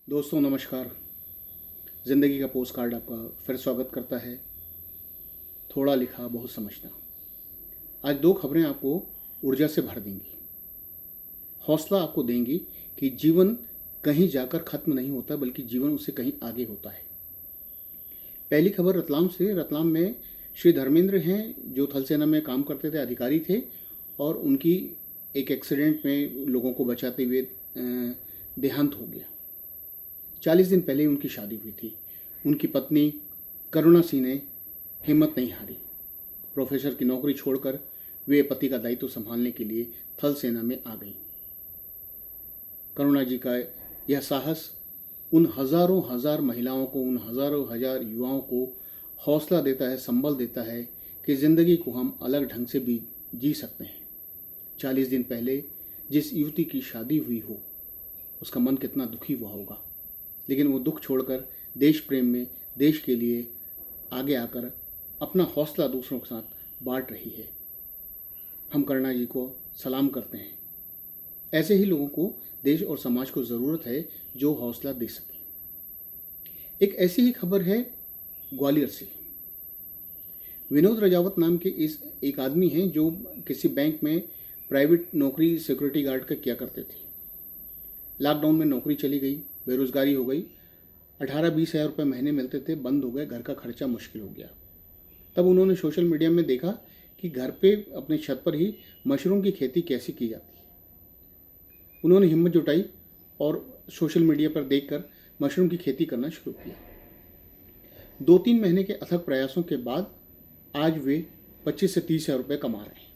दोस्तों नमस्कार। ज़िंदगी का पोस्ट कार्ड आपका फिर स्वागत करता है। थोड़ा लिखा बहुत समझना। आज दो खबरें आपको ऊर्जा से भर देंगी, हौसला आपको देंगी कि जीवन कहीं जाकर ख़त्म नहीं होता बल्कि जीवन उससे कहीं आगे होता है। पहली खबर रतलाम से। रतलाम में श्री धर्मेंद्र हैं जो थल सेना में काम करते थे, अधिकारी थे, और उनकी एक एक्सीडेंट में लोगों को बचाते हुए देहांत हो गया। 40 दिन पहले उनकी शादी हुई थी। उनकी पत्नी करुणा सिंह ने हिम्मत नहीं हारी। प्रोफेसर की नौकरी छोड़कर वे पति का दायित्व संभालने के लिए थल सेना में आ गईं। करुणा जी का यह साहस उन हजारों हजार महिलाओं को, उन हजारों हजार युवाओं को हौसला देता है, संबल देता है कि ज़िंदगी को हम अलग ढंग से भी जी सकते हैं। 40 दिन पहले जिस युवती की शादी हुई हो उसका मन कितना दुखी हुआ होगा, लेकिन वो दुख छोड़कर देश प्रेम में, देश के लिए आगे आकर अपना हौसला दूसरों के साथ बांट रही है। हम करुणा जी को सलाम करते हैं। ऐसे ही लोगों को देश और समाज को ज़रूरत है जो हौसला दे सके। एक ऐसी ही खबर है ग्वालियर से। विनोद रजावत नाम के इस एक आदमी हैं जो किसी बैंक में प्राइवेट नौकरी सिक्योरिटी गार्ड का किया करते थे। लॉकडाउन में नौकरी चली गई, बेरोजगारी हो गई, 18-20 हज़ार रुपये महीने मिलते थे, बंद हो गए, घर का खर्चा मुश्किल हो गया। तब उन्होंने सोशल मीडिया में देखा कि घर पे अपने छत पर ही मशरूम की खेती कैसे की जाती है। उन्होंने हिम्मत जुटाई और सोशल मीडिया पर देखकर मशरूम की खेती करना शुरू किया। 2-3 महीने के अथक प्रयासों के बाद आज वे 25 से 30 हज़ार रुपये कमा रहे हैं।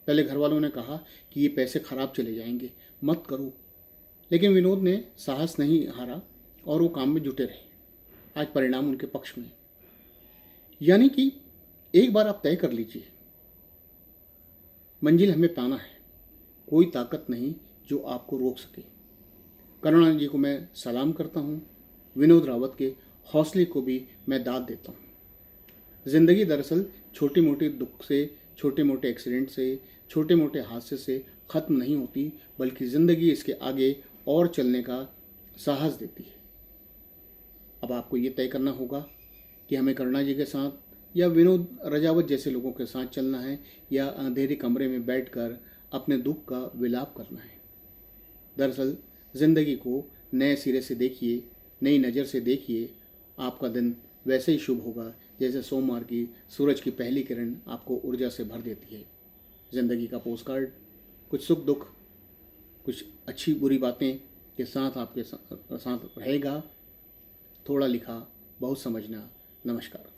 पहले घर वालों ने कहा कि ये पैसे खराब चले जाएंगे, मत करो, लेकिन विनोद ने साहस नहीं हारा और वो काम में जुटे रहे। आज परिणाम उनके पक्ष में। यानी कि एक बार आप तय कर लीजिए, मंजिल हमें पाना है, कोई ताकत नहीं जो आपको रोक सके। करुणा जी को मैं सलाम करता हूँ। विनोद रावत के हौसले को भी मैं दाद देता हूँ। ज़िंदगी दरअसल छोटी मोटी दुख से, छोटे मोटे एक्सीडेंट से, छोटे मोटे हादसे से ख़त्म नहीं होती, बल्कि ज़िंदगी इसके आगे और चलने का साहस देती है। अब आपको ये तय करना होगा कि हमें करुणा जी के साथ या विनोद रजावत जैसे लोगों के साथ चलना है, या अंधेरे कमरे में बैठकर अपने दुख का विलाप करना है। दरअसल ज़िंदगी को नए सिरे से देखिए, नई नज़र से देखिए। आपका दिन वैसे ही शुभ होगा जैसे सोमवार की सूरज की पहली किरण आपको ऊर्जा से भर देती है। ज़िंदगी का पोस्ट कार्ड कुछ सुख दुख, कुछ अच्छी बुरी बातें के साथ आपके साथ रहेगा। थोड़ा लिखा बहुत समझना। नमस्कार।